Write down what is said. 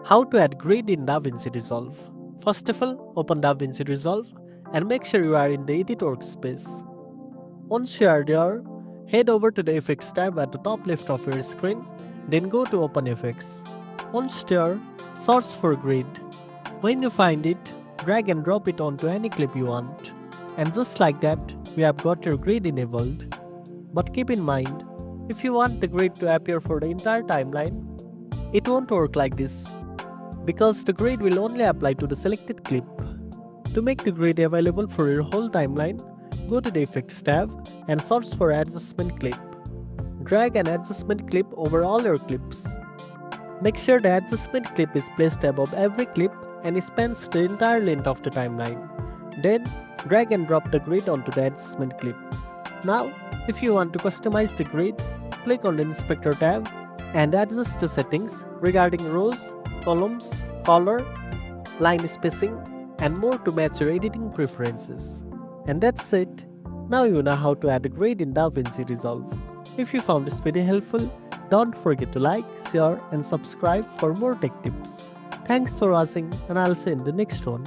How to add grid in DaVinci Resolve. First of all, open DaVinci Resolve and make sure you are in the Edit workspace. Once you are there, head over to the Effects tab at the top left of your screen, then go to Open Effects. Once there, search for grid. When you find it, drag and drop it onto any clip you want. And just like that, you have got your grid enabled. But keep in mind, if you want the grid to appear for the entire timeline, it won't work like this, because the grid will only apply to the selected clip. To make the grid available for your whole timeline, go to the Effects tab and search for Adjustment Clip. Drag an adjustment clip over all your clips. Make sure the adjustment clip is placed above every clip and spans the entire length of the timeline. Then, drag and drop the grid onto the adjustment clip. Now, if you want to customize the grid, click on the Inspector tab and adjust the settings regarding rows, columns, color, line spacing, and more to match your editing preferences. And that's it. Now you know how to add a grid in DaVinci Resolve. If you found this video helpful, don't forget to like, share, and subscribe for more tech tips. Thanks for watching, and I'll see you in the next one.